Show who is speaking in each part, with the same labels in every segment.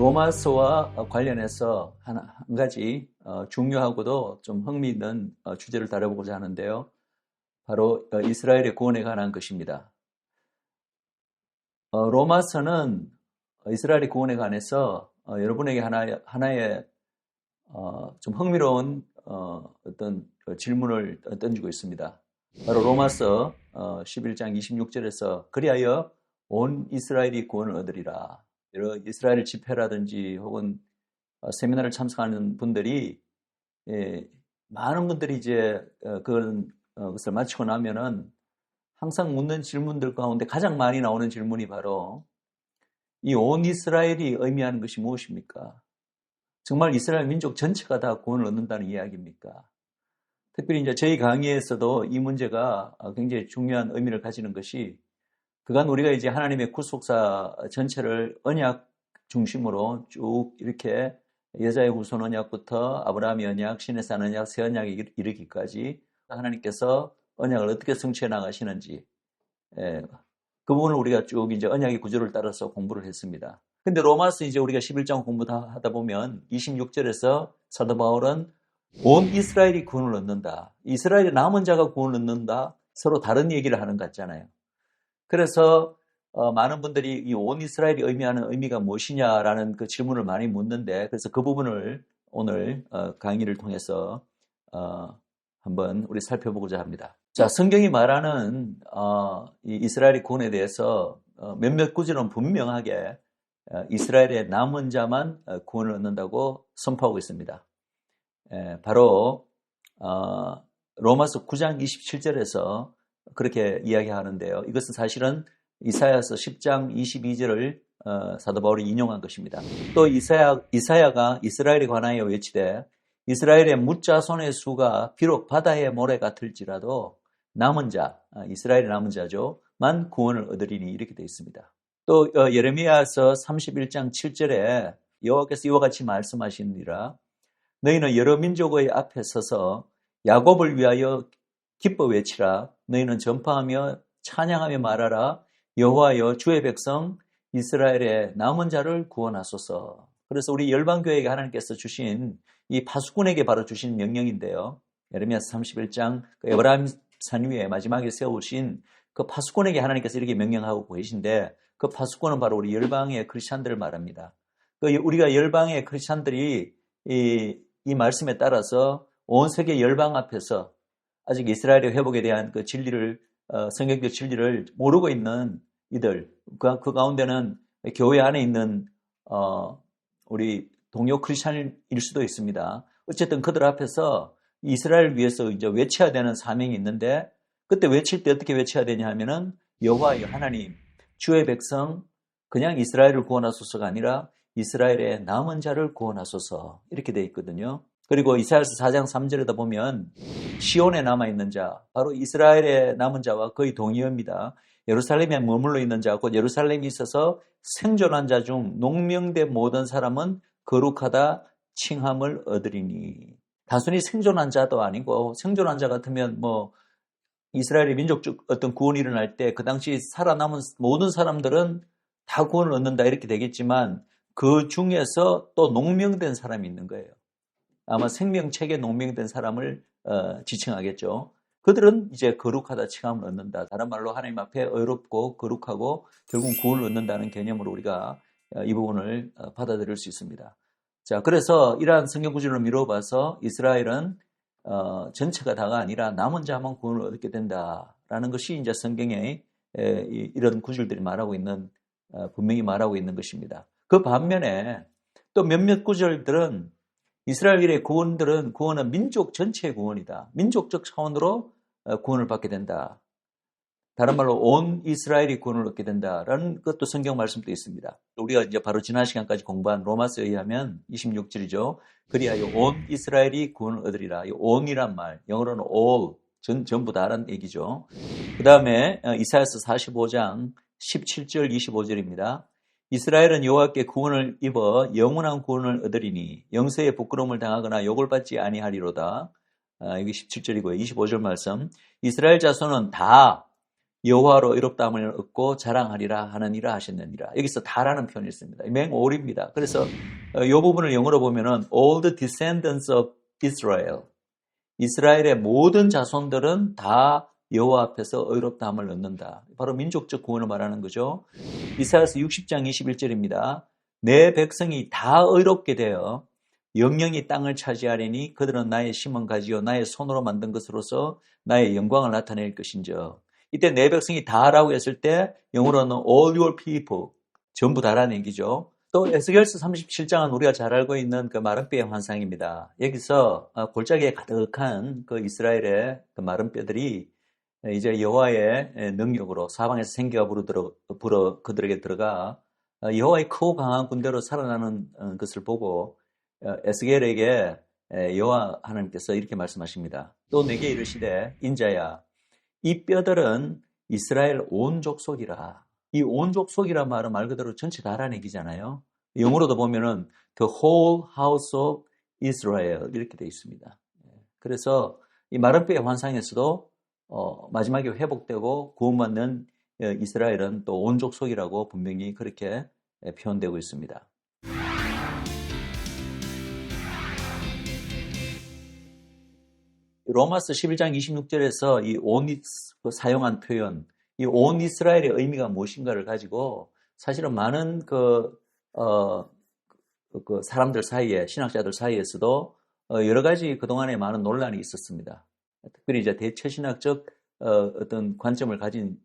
Speaker 1: 로마서와 관련해서 한 가지 중요하고도 좀 흥미있는 주제를 다뤄보고자 하는데요. 바로 이스라엘의 구원에 관한 것입니다. 로마서는 이스라엘의 구원에 관해서 여러분에게 하나의 좀 흥미로운 어떤 질문을 던지고 있습니다. 바로 로마서 11장 26절에서 그리하여 온 이스라엘이 구원을 얻으리라. 여러 이스라엘 집회라든지 혹은 세미나를 참석하는 분들이 많은 분들이 이제 그것을 마치고 나면은 항상 묻는 질문들 가운데 가장 많이 나오는 질문이 바로 이 온 이스라엘이 의미하는 것이 무엇입니까? 정말 이스라엘 민족 전체가 다 구원을 얻는다는 이야기입니까? 특별히 이제 저희 강의에서도 이 문제가 굉장히 중요한 의미를 가지는 것이 그간 우리가 이제 하나님의 구속사 전체를 언약 중심으로 쭉 이렇게 여자의 후손 언약부터 아브라함의 언약, 신의 산 언약, 새 언약에 이르기까지 하나님께서 언약을 어떻게 성취해 나가시는지 그 부분을 우리가 쭉 이제 언약의 구조를 따라서 공부를 했습니다. 근데 로마서 이제 우리가 11장 공부 다 하다 보면 26절에서 사도 바울은 온 이스라엘이 구원을 얻는다. 이스라엘의 남은 자가 구원을 얻는다. 서로 다른 얘기를 하는 것 같잖아요. 그래서 많은 분들이 이 온 이스라엘이 의미하는 의미가 무엇이냐라는 그 질문을 많이 묻는데 그래서 그 부분을 오늘 강의를 통해서 한번 우리 살펴보고자 합니다. 자, 성경이 말하는 이 이스라엘의 구원에 대해서 몇몇 구절은 분명하게 이스라엘의 남은 자만 구원을 얻는다고 선포하고 있습니다. 바로 로마서 9장 27절에서 그렇게 이야기하는데요. 이것은 사실은 이사야서 10장 22절을 사도 바울이 인용한 것입니다. 또 이사야가 이스라엘에 관하여 외치되 이스라엘의 뭇자손의 수가 비록 바다의 모래 같을지라도 남은 자, 이스라엘의 남은 자죠. 만 구원을 얻으리니 이렇게 되어 있습니다. 또 예레미야서 31장 7절에 여호와께서 이와 같이 말씀하시니라 너희는 여러 민족의 앞에 서서 야곱을 위하여 기뻐 외치라 너희는 전파하며 찬양하며 말하라 여호와여 주의 백성 이스라엘의 남은 자를 구원하소서. 그래서 우리 열방교회에게 하나님께서 주신 이 파수꾼에게 바로 주신 명령인데요. 예레미야서 31장 에브라임 산 위에 마지막에 세우신 그 파수꾼에게 하나님께서 이렇게 명령하고 계신데 그 파수꾼은 바로 우리 열방의 크리스찬들을 말합니다. 우리가 열방의 크리스찬들이 이 말씀에 따라서 온 세계 열방 앞에서 아직 이스라엘의 회복에 대한 그 진리를 성경적 진리를 모르고 있는 이들 그 가운데는 교회 안에 있는 우리 동료 크리스찬일 수도 있습니다. 어쨌든 그들 앞에서 이스라엘을 위해서 이제 외쳐야 되는 사명이 있는데 그때 외칠 때 어떻게 외쳐야 되냐 하면은 여호와여 하나님 주의 백성 그냥 이스라엘을 구원하소서가 아니라 이스라엘의 남은 자를 구원하소서 이렇게 되어 있거든요. 그리고 이사야서 4장 3절에다 보면 시온에 남아있는 자 바로 이스라엘의 남은 자와 거의 동의어입니다. 예루살렘에 머물러 있는 자 곧 예루살렘에 있어서 생존한 자 중 농명된 모든 사람은 거룩하다 칭함을 얻으리니 단순히 생존한 자도 아니고 생존한 자 같으면 뭐 이스라엘의 민족적 어떤 구원이 일어날 때 그 당시 살아남은 모든 사람들은 다 구원을 얻는다 이렇게 되겠지만 그 중에서 또 농명된 사람이 있는 거예요. 아마 생명책에 농명된 사람을 지칭하겠죠. 그들은 이제 거룩하다 칭함을 얻는다. 다른 말로 하나님 앞에 의롭고 거룩하고 결국 구원을 얻는다는 개념으로 우리가 이 부분을 받아들일 수 있습니다. 자, 그래서 이러한 성경 구절을 미뤄봐서 이스라엘은 전체가 다가 아니라 남은 자만 구원을 얻게 된다라는 것이 이제 성경에 이런 구절들이 말하고 있는 분명히 말하고 있는 것입니다. 그 반면에 또 몇몇 구절들은 이스라엘의 구원은 민족 전체의 구원이다. 민족적 차원으로 구원을 받게 된다. 다른 말로 온 이스라엘이 구원을 얻게 된다라는 것도 성경 말씀도 있습니다. 우리가 이제 바로 지난 시간까지 공부한 로마서에 의하면 26절이죠. 그리하여 온 이스라엘이 구원을 얻으리라. 이 온이란 말, 영어로는 all, 전부 다라는 얘기죠. 그 다음에 이사야서 45장 17절 25절입니다. 이스라엘은 여호와께 구원을 입어 영원한 구원을 얻으리니 영세의 부끄러움을 당하거나 욕을 받지 아니하리로다. 이게 17절이고요. 25절 말씀. 이스라엘 자손은 다 여호와로 의롭다함을 얻고 자랑하리라 하느니라 하셨느니라. 여기서 다라는 표현이 있습니다. 맹올입니다. 그래서 이 부분을 영어로 보면은 all the descendants of Israel, 이스라엘의 모든 자손들은 다 여호와 앞에서 의롭다함을 얻는다. 바로 민족적 구원을 말하는 거죠. 이사야서 60장 21절입니다. 내 백성이 다 의롭게 되어 영영이 땅을 차지하리니 그들은 나의 심은 가지요 나의 손으로 만든 것으로서 나의 영광을 나타낼 것인저. 이때 내 백성이 다라고 했을 때 영어로는 all your people, 전부 다라는 얘기죠. 또 에스겔서 37장은 우리가 잘 알고 있는 그 마른뼈의 환상입니다. 여기서 골짜기에 가득한 그 이스라엘의 그 마른 뼈들이 이제 여호와의 능력으로 사방에서 생기가 불어 그들에게 들어가 여호와의 크고 강한 군대로 살아나는 것을 보고 에스겔에게 여호와 하나님께서 이렇게 말씀하십니다. 또 내게 이르시되 인자야, 이 뼈들은 이스라엘 온 족속이라. 이 온 족속이란 말은 말 그대로 전체 다라는 얘기잖아요. 영어로도 보면은 the whole house of Israel 이렇게 되어 있습니다. 그래서 이 마른 뼈의 환상에서도 마지막에 회복되고 구원받는 이스라엘은 또 온 족속이라고 분명히 그렇게 표현되고 있습니다. 로마서 11장 26절에서 이 온 사용한 표현, 이 온 이스라엘의 의미가 무엇인가를 가지고 사실은 많은 그 사람들 사이에, 신학자들 사이에서도 여러 가지 그동안에 많은 논란이 있었습니다. 특별히 이제 대처신학적 어떤 관점을 가진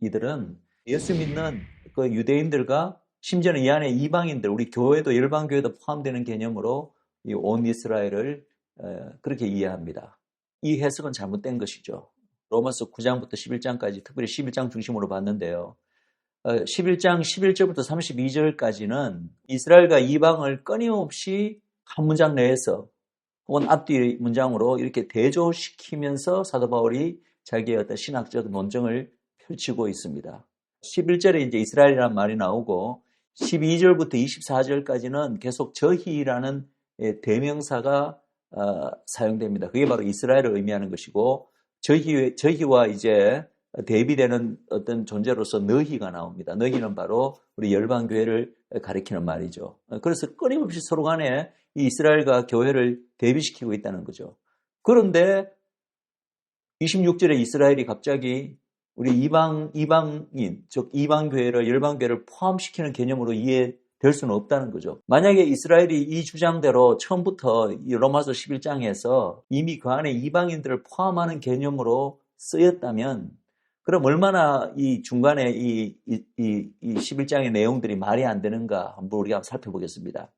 Speaker 1: 이들은 예수 믿는 그 유대인들과 심지어는 이 안에 이방인들, 우리 교회도 열방교회도 포함되는 개념으로 이 온 이스라엘을 그렇게 이해합니다. 이 해석은 잘못된 것이죠. 로마서 9장부터 11장까지 특별히 11장 중심으로 봤는데요. 11장 11절부터 32절까지는 이스라엘과 이방을 끊임없이 한 문장 내에서 혹은 앞뒤 문장으로 이렇게 대조시키면서 사도 바울이 자기의 어떤 신학적 논증을 펼치고 있습니다. 11절에 이제 이스라엘이라는 말이 나오고 12절부터 24절까지는 계속 저희라는 대명사가 사용됩니다. 그게 바로 이스라엘을 의미하는 것이고 저희와 이제 대비되는 어떤 존재로서 너희가 나옵니다. 너희는 바로 우리 열방교회를 가리키는 말이죠. 그래서 끊임없이 서로 간에 이 이스라엘과 교회를 대비시키고 있다는 거죠. 그런데 26절에 이스라엘이 갑자기 우리 이방인, 즉 이방교회를 열방교회를 포함시키는 개념으로 이해될 수는 없다는 거죠. 만약에 이스라엘이 이 주장대로 처음부터 이 로마서 11장에서 이미 그 안에 이방인들을 포함하는 개념으로 쓰였다면 그럼 얼마나 이 중간에 이 11장의 내용들이 말이 안 되는가 한번 우리가 살펴보겠습니다.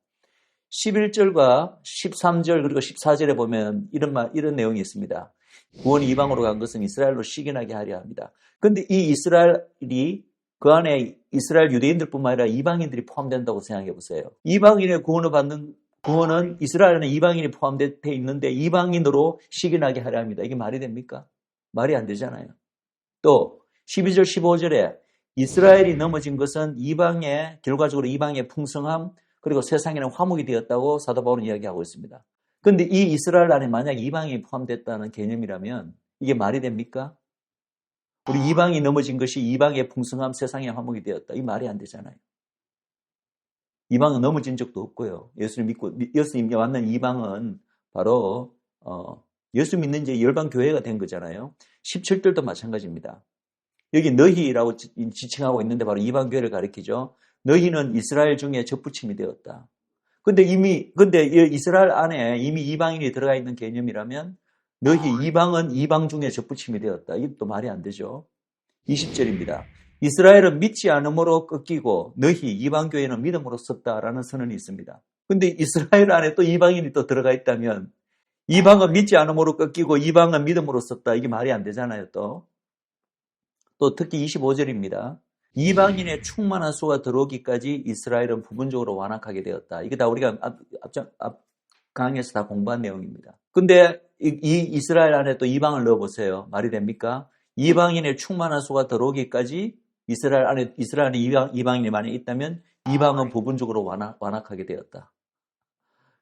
Speaker 1: 11절과 13절 그리고 14절에 보면 이런 내용이 있습니다. 구원이 이방으로 간 것은 이스라엘로 시기나게 하려 합니다. 그런데 이 이스라엘이 그 안에 이스라엘 유대인들뿐만 아니라 이방인들이 포함된다고 생각해 보세요. 이방인의 구원을 받는 구원은 이스라엘에는 이방인이 포함되어 있는데 이방인으로 시기나게 하려 합니다. 이게 말이 됩니까? 말이 안 되잖아요. 또 12절 15절에 이스라엘이 넘어진 것은 결과적으로 이방의 풍성함 그리고 세상에는 화목이 되었다고 사도 바울은 이야기하고 있습니다. 그런데 이 이스라엘 안에 만약 이방이 포함됐다는 개념이라면 이게 말이 됩니까? 우리 이방이 넘어진 것이 이방의 풍성함, 세상의 화목이 되었다. 이 말이 안 되잖아요. 이방은 넘어진 적도 없고요. 예수님이 만난 이방은 바로 예수 믿는 이제 열방 교회가 된 거잖아요. 17절도 마찬가지입니다. 여기 너희라고 지칭하고 있는데 바로 이방 교회를 가리키죠. 너희는 이스라엘 중에 접붙임이 되었다. 근데 이스라엘 안에 이미 이방인이 들어가 있는 개념이라면 너희 이방은 이방 중에 접붙임이 되었다. 이게 또 말이 안 되죠. 20절입니다. 이스라엘은 믿지 않음으로 꺾이고 너희 이방 교회는 믿음으로 섰다라는 선언이 있습니다. 근데 이스라엘 안에 또 이방인이 또 들어가 있다면 이방은 믿지 않음으로 꺾이고 이방은 믿음으로 섰다. 이게 말이 안 되잖아요. 또 특히 25절입니다. 이방인의 충만한 수가 들어오기까지 이스라엘은 부분적으로 완악하게 되었다. 이게 다 우리가 앞 강의에서 다 공부한 내용입니다. 근데 이 이스라엘 안에 또 이방을 넣어보세요. 말이 됩니까? 이방인의 충만한 수가 들어오기까지 이스라엘 안에 이방인이 많이 있다면 이방은 부분적으로 완악하게 되었다.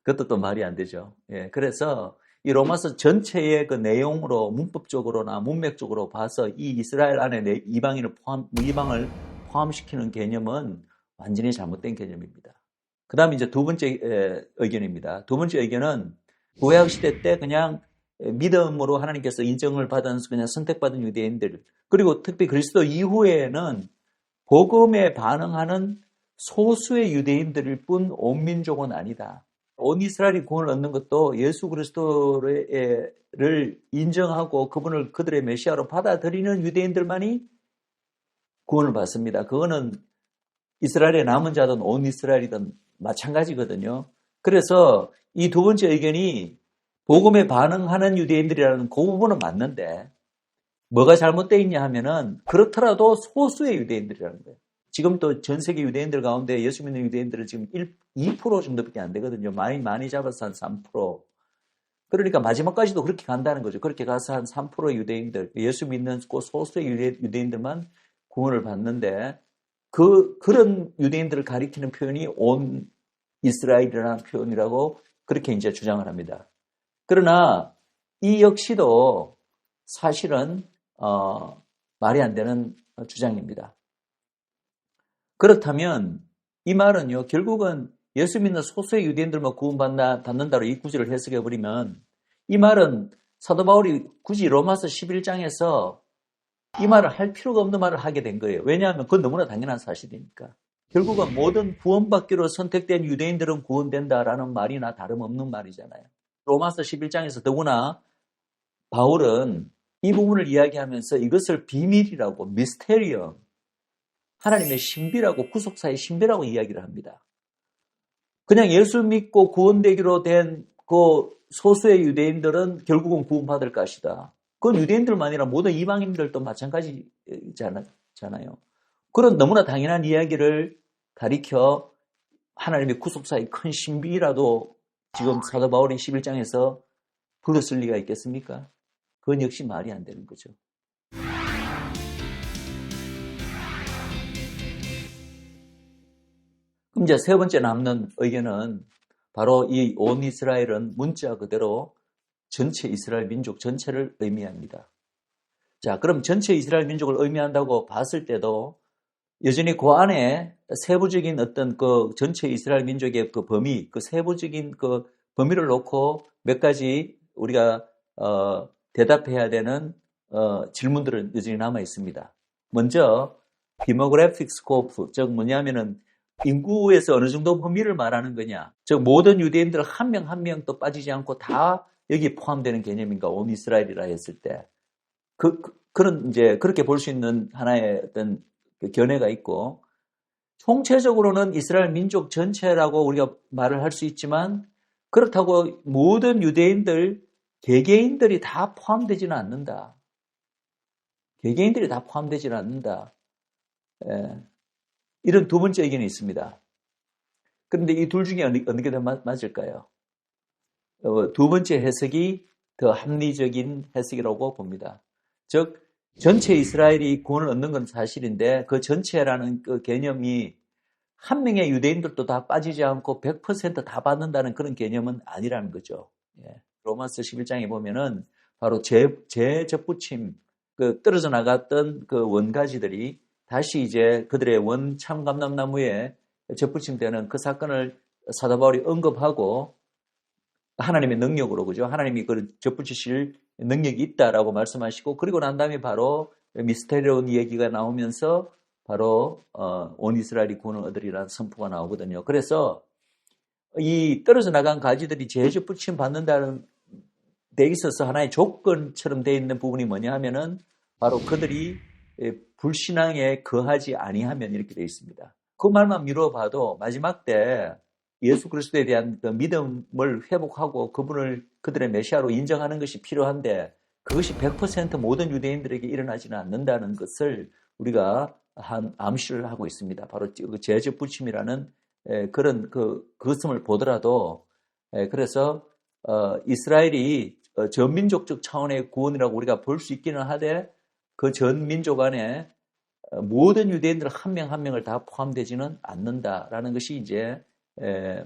Speaker 1: 그것도 또 말이 안 되죠. 예, 그래서 이 로마서 전체의 그 내용으로 문법적으로나 문맥적으로 봐서 이 이스라엘 안에 이방을 포함시키는 개념은 완전히 잘못된 개념입니다. 그 다음에 이제 두 번째 의견입니다. 두 번째 의견은 구약 시대 때 그냥 믿음으로 하나님께서 인정을 받은 그냥 선택받은 유대인들, 그리고 특히 그리스도 이후에는 복음에 반응하는 소수의 유대인들일 뿐 온 민족은 아니다. 온 이스라엘이 구원을 얻는 것도 예수 그리스도를 인정하고 그분을 그들의 메시아로 받아들이는 유대인들만이 구원을 받습니다. 그거는 이스라엘의 남은 자든 온 이스라엘이든 마찬가지거든요. 그래서 이 두 번째 의견이 복음에 반응하는 유대인들이라는 그 부분은 맞는데 뭐가 잘못되어 있냐 하면은 그렇더라도 소수의 유대인들이라는 거예요. 지금 또 전 세계 유대인들 가운데 예수 믿는 유대인들은 지금 2% 정도밖에 안 되거든요. 많이 잡아서 한 3%. 그러니까 마지막까지도 그렇게 간다는 거죠. 그렇게 가서 한 3%의 유대인들, 예수 믿는 그 소수의 유대인들만 구원을 받는데 그런 유대인들을 가리키는 표현이 온 이스라엘이라는 표현이라고 그렇게 이제 주장을 합니다. 그러나 이 역시도 사실은 말이 안 되는 주장입니다. 그렇다면 이 말은요, 결국은 예수 믿는 소수의 유대인들만 구원받는다로 이 구절을 해석해버리면 이 말은 사도 바울이 굳이 로마서 11장에서 이 말을 할 필요가 없는 말을 하게 된 거예요. 왜냐하면 그건 너무나 당연한 사실이니까. 결국은 모든 구원받기로 선택된 유대인들은 구원된다라는 말이나 다름없는 말이잖아요. 로마서 11장에서 더구나 바울은 이 부분을 이야기하면서 이것을 비밀이라고, 미스테리엄, 하나님의 신비라고, 구속사의 신비라고 이야기를 합니다. 그냥 예수 믿고 구원되기로 된 그 소수의 유대인들은 결국은 구원받을 것이다. 그건 유대인들만 아니라 모든 이방인들도 마찬가지잖아요. 그런 너무나 당연한 이야기를 가리켜 하나님의 구속사의 큰 신비라도 지금 사도 바울이 11장에서 불렀을 리가 있겠습니까? 그건 역시 말이 안 되는 거죠. 그럼 이제 세 번째 남는 의견은 바로 이 온 이스라엘은 문자 그대로 전체 이스라엘 민족 전체를 의미합니다. 자, 그럼 전체 이스라엘 민족을 의미한다고 봤을 때도 여전히 그 안에 세부적인 어떤 그 전체 이스라엘 민족의 그 범위, 그 세부적인 그 범위를 놓고 몇 가지 우리가 대답해야 되는 질문들은 여전히 남아 있습니다. 먼저 디모그래픽 스코프, 즉 뭐냐면은 인구에서 어느 정도 범위를 말하는 거냐, 즉 모든 유대인들 한 명 한 명도 빠지지 않고 다 여기에 포함되는 개념인가, 온 이스라엘이라 했을 때 그런 이제 그렇게 볼 수 있는 하나의 어떤 견해가 있고, 총체적으로는 이스라엘 민족 전체라고 우리가 말을 할 수 있지만 그렇다고 모든 유대인들 개개인들이 다 포함되지는 않는다. 개개인들이 다 포함되지는 않는다. 이런 두 번째 의견이 있습니다. 그런데 이 둘 중에 어느 게 더 맞을까요? 두 번째 해석이 더 합리적인 해석이라고 봅니다. 즉 전체 이스라엘이 구원을 얻는 건 사실인데 그 전체라는 그 개념이 한 명의 유대인들도 다 빠지지 않고 100% 다 받는다는 그런 개념은 아니라는 거죠. 로마서 11장에 보면은 바로 재접붙임, 그 떨어져 나갔던 그 원가지들이 다시 이제 그들의 원 참감람나무에 접붙임되는 그 사건을 사도 바울이 언급하고 하나님의 능력으로, 그죠? 하나님이 그 접붙이실 능력이 있다라고 말씀하시고, 그리고 난 다음에 바로 미스테리온 얘기가 나오면서 바로 온 이스라엘이 구원을 얻으리라는 선포가 나오거든요. 그래서 이 떨어져 나간 가지들이 재접붙임 받는다는 데 있어서 하나의 조건처럼 돼 있는 부분이 뭐냐 하면은 바로 그들이 불신앙에 거하지 아니하면 이렇게 돼 있습니다. 그 말만 미뤄봐도 마지막 때 예수 그리스도에 대한 그 믿음을 회복하고 그분을 그들의 메시아로 인정하는 것이 필요한데 그것이 100% 모든 유대인들에게 일어나지는 않는다는 것을 우리가 암시를 하고 있습니다. 바로 재접붙임이라는 그런 그것을 보더라도, 그래서 이스라엘이 전민족적 차원의 구원이라고 우리가 볼 수 있기는 하되 그 전민족 안에 모든 유대인들 한 명 한 명을 다 포함되지는 않는다라는 것이 이제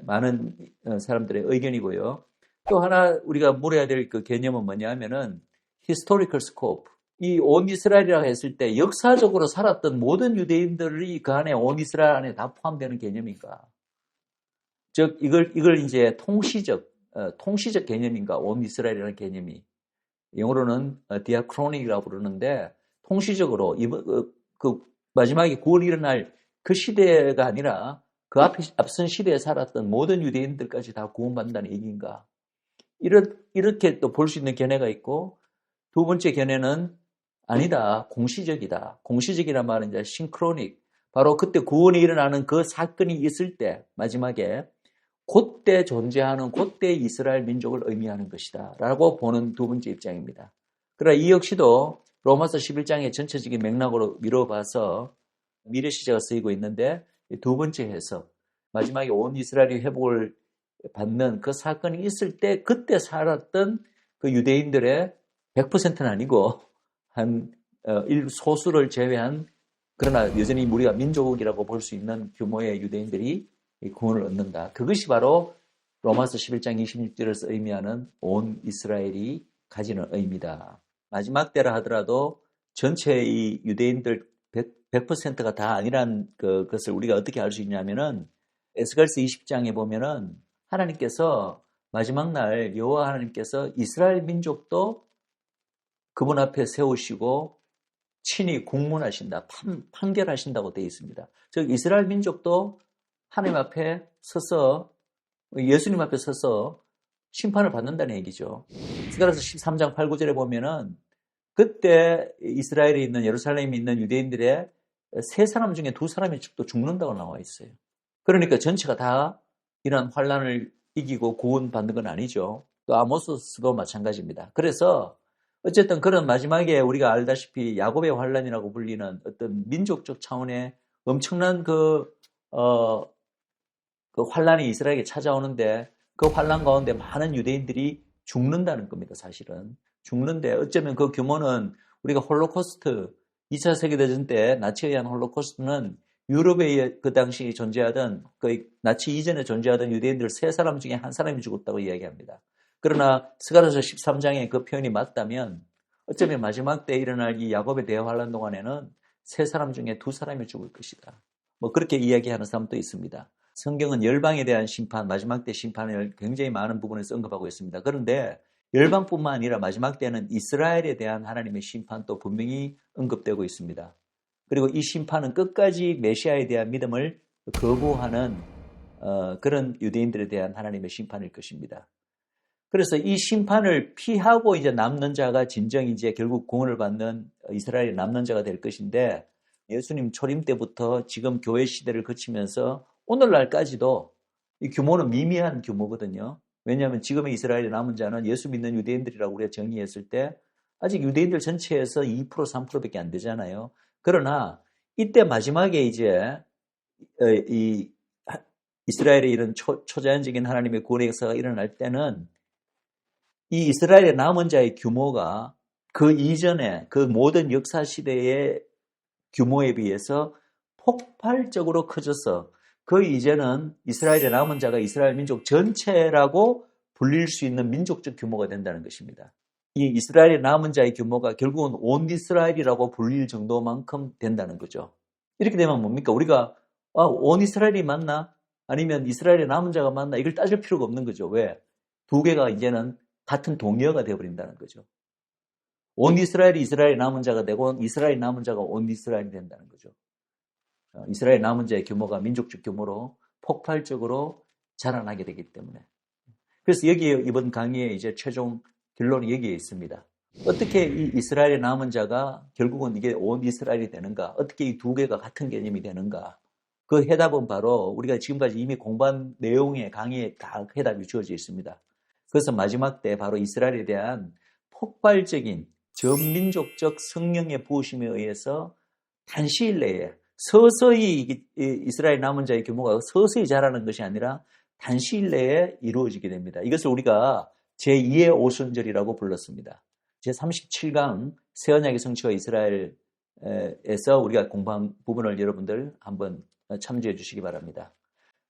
Speaker 1: 많은 사람들의 의견이고요. 또 하나 우리가 물어야 될 그 개념은 뭐냐면은 historical scope. 이 온 이스라엘이라고 했을 때 역사적으로 살았던 모든 유대인들이 그 안에 온 이스라엘 안에 다 포함되는 개념인가? 즉 이걸 이제 통시적 개념인가? 온 이스라엘이라는 개념이 영어로는 디아크로닉이라고 부르는데 통시적으로 그 마지막에 구원이 일어날 그 시대가 아니라 그 앞선 시대에 살았던 모든 유대인들까지 다 구원받는다는 얘기인가? 이렇게 또 볼 수 있는 견해가 있고, 두 번째 견해는 아니다, 공시적이다. 공시적이란 말은 이제 싱크로닉. 바로 그때 구원이 일어나는 그 사건이 있을 때 마지막에 그때 존재하는 그때 이스라엘 민족을 의미하는 것이다 라고 보는 두 번째 입장입니다. 그러나 이 역시도 로마서 11장의 전체적인 맥락으로 미뤄봐서 미래 시제가 쓰이고 있는데, 두 번째 해석, 마지막에 온 이스라엘이 회복을 받는 그 사건이 있을 때 그때 살았던 그 유대인들의 100%는 아니고 한 소수를 제외한, 그러나 여전히 우리가 민족이라고 볼 수 있는 규모의 유대인들이 구원을 얻는다. 그것이 바로 로마서 11장 26절에서 의미하는 온 이스라엘이 가지는 의미다. 마지막 때라 하더라도 전체 이 유대인들 100%가 다 아니란 그것을 우리가 어떻게 알 수 있냐면은 에스겔서 20장에 보면은 하나님께서 마지막 날 여호와 하나님께서 이스라엘 민족도 그분 앞에 세우시고 친히 국문하신다, 판결하신다고 되어 있습니다. 즉 이스라엘 민족도 하나님 앞에 서서, 예수님 앞에 서서 심판을 받는다는 얘기죠. 스가랴서 13장 8, 9절에 보면은 그때 이스라엘에 있는, 예루살렘에 있는 유대인들의 세 사람 중에 두 사람이 또 죽는다고 나와 있어요. 그러니까 전체가 다 이런 환란을 이기고 구원받는 건 아니죠. 또 아모스도 마찬가지입니다. 그래서 어쨌든 그런 마지막에 우리가 알다시피 야곱의 환란이라고 불리는 어떤 민족적 차원의 엄청난 그 환란이 이스라엘에게 찾아오는데, 그 환란 가운데 많은 유대인들이 죽는다는 겁니다. 사실은 죽는데, 어쩌면 그 규모는 우리가 홀로코스트 2차 세계대전 때 나치에 의한 홀로코스트는 유럽에 그 당시 존재하던, 그 나치 이전에 존재하던 유대인들 세 사람 중에 한 사람이 죽었다고 이야기합니다. 그러나 스가랴서 13장의 그 표현이 맞다면 어쩌면 마지막 때 일어날 이 야곱의 대환란 동안에는 세 사람 중에 두 사람이 죽을 것이다. 뭐 그렇게 이야기하는 사람도 있습니다. 성경은 열방에 대한 심판, 마지막 때 심판을 굉장히 많은 부분에서 언급하고 있습니다. 그런데 열방뿐만 아니라 마지막 때는 이스라엘에 대한 하나님의 심판도 분명히 언급되고 있습니다. 그리고 이 심판은 끝까지 메시아에 대한 믿음을 거부하는 그런 유대인들에 대한 하나님의 심판일 것입니다. 그래서 이 심판을 피하고 이제 남는 자가 진정 이제 결국 구원을 받는 이스라엘의 남는 자가 될 것인데, 예수님 초림 때부터 지금 교회 시대를 거치면서 오늘날까지도 이 규모는 미미한 규모거든요. 왜냐하면 지금의 이스라엘의 남은 자는 예수 믿는 유대인들이라고 우리가 정의했을 때 아직 유대인들 전체에서 2% 3%밖에 안 되잖아요. 그러나 이때 마지막에 이제 이 이스라엘의 이런 초자연적인 하나님의 구원의 역사가 일어날 때는 이 이스라엘의 남은 자의 규모가 그 이전에 그 모든 역사 시대의 규모에 비해서 폭발적으로 커져서 그 이제는 이스라엘의 남은 자가 이스라엘 민족 전체라고 불릴 수 있는 민족적 규모가 된다는 것입니다. 이 이스라엘의 남은 자의 규모가 결국은 온 이스라엘이라고 불릴 정도만큼 된다는 거죠. 이렇게 되면 뭡니까? 우리가 온 이스라엘이 맞나? 아니면 이스라엘의 남은 자가 맞나? 이걸 따질 필요가 없는 거죠. 왜? 두 개가 이제는 같은 동의어가 되어버린다는 거죠. 온 이스라엘이 이스라엘의 남은 자가 되고 이스라엘의 남은 자가 온 이스라엘이 된다는 거죠. 이스라엘 남은 자의 규모가 민족적 규모로 폭발적으로 자라나게 되기 때문에. 그래서 여기에 이번 강의의 이제 최종 결론이 여기에 있습니다. 어떻게 이 이스라엘의 남은 자가 결국은 이게 온 이스라엘이 되는가? 어떻게 이 두 개가 같은 개념이 되는가? 그 해답은 바로 우리가 지금까지 이미 공부한 내용의 강의에 다 해답이 주어져 있습니다. 그래서 마지막 때 바로 이스라엘에 대한 폭발적인 전민족적 성령의 부으심에 의해서 단시일 내에 서서히 이스라엘 남은 자의 규모가 서서히 자라는 것이 아니라 단시일 내에 이루어지게 됩니다. 이것을 우리가 제2의 오순절이라고 불렀습니다. 제37강 새언약의 성취와 이스라엘에서 우리가 공부한 부분을 여러분들 한번 참조해 주시기 바랍니다.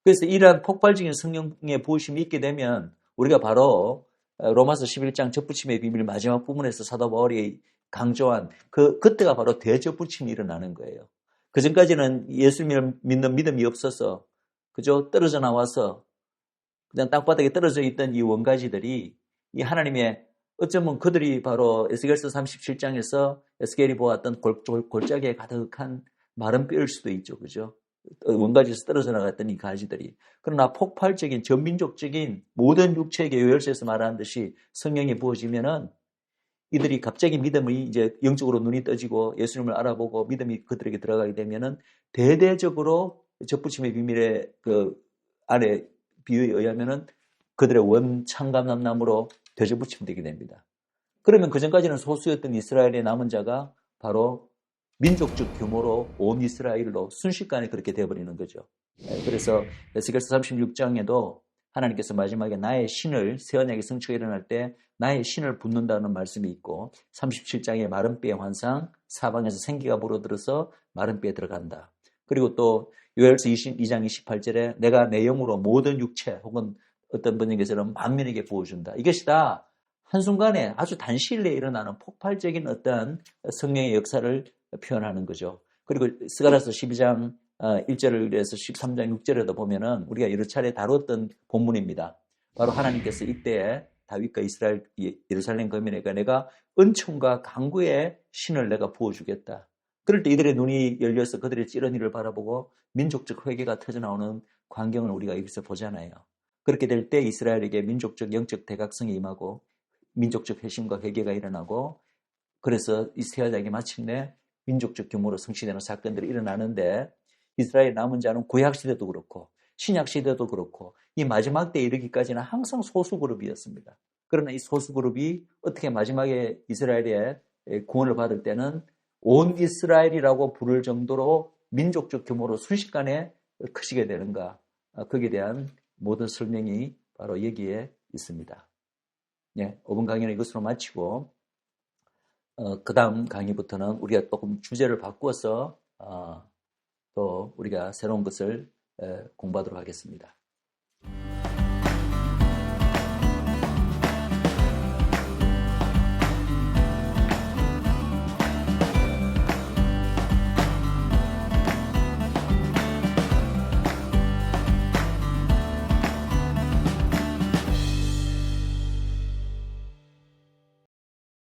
Speaker 1: 그래서 이러한 폭발적인 성령의 부으심이 있게 되면 우리가 바로 로마서 11장 접붙임의 비밀 마지막 부분에서 사도 바울이 강조한 그때가 바로 대접붙임이 일어나는 거예요. 그 전까지는 예수님을 믿는 믿음이 없어서 그저 떨어져 나와서 그냥 땅바닥에 떨어져 있던 이 원가지들이 이 하나님의 어쩌면 그들이 바로 에스겔서 37장에서 에스겔이 보았던 골짜기에 가득한 마른 뼈일 수도 있죠. 그죠? 원가지에서 떨어져 나갔던 이 가지들이. 그러나 폭발적인 전민족적인 모든 육체에게 요열서에서 말하는 듯이 성령이 부어지면은 이들이 갑자기 믿음이 이제 영적으로 눈이 떠지고 예수님을 알아보고 믿음이 그들에게 들어가게 되면은 대대적으로 접붙임의 비밀의 그 안에 비유에 의하면은 그들의 원창감남남으로 되접붙임되게 됩니다. 그러면 그전까지는 소수였던 이스라엘의 남은 자가 바로 민족적 규모로 온 이스라엘로 순식간에 그렇게 되어버리는 거죠. 그래서 에스겔서 36장에도 하나님께서 마지막에 나의 신을 새 언약의 성취가 일어날 때 나의 신을 붓는다는 말씀이 있고 37장에 마른 뼈의 환상 사방에서 생기가 불어들어서 마른 뼈에 들어간다. 그리고 또 요엘서 22장 28절에 내가 내 영으로 모든 육체 혹은 어떤 번역에서는 만민에게 부어준다. 이것이 다 한순간에 아주 단시일 내에 일어나는 폭발적인 어떤 성령의 역사를 표현하는 거죠. 그리고 스가랴서 12장 1절에서 13장 6절에도 보면은 우리가 여러 차례 다뤘던 본문입니다. 바로 하나님께서 이때에 다윗과 이스라엘 예루살렘 거민에게 내가 은총과 강구의 신을 내가 부어주겠다. 그럴 때 이들의 눈이 열려서 그들의 찌른 일을 바라보고 민족적 회개가 터져나오는 광경을 우리가 여기서 보잖아요. 그렇게 될 때 이스라엘에게 민족적 영적 대각성이 임하고 민족적 회심과 회개가 일어나고 그래서 이 새 언약이 마침내 민족적 규모로 성취되는 사건들이 일어나는데 이스라엘 남은 자는 구약 시대도 그렇고 신약 시대도 그렇고 이 마지막 때에 이르기까지는 항상 소수 그룹이었습니다. 그러나 이 소수 그룹이 어떻게 마지막에 이스라엘의 구원을 받을 때는 온 이스라엘이라고 부를 정도로 민족적 규모로 순식간에 크시게 되는가? 거기에 대한 모든 설명이 바로 여기에 있습니다. 예, 5분 강의는 이것으로 마치고 그 다음 강의부터는 우리가 조금 주제를 바꾸어서 또 우리가 새로운 것을 공부하도록 하겠습니다.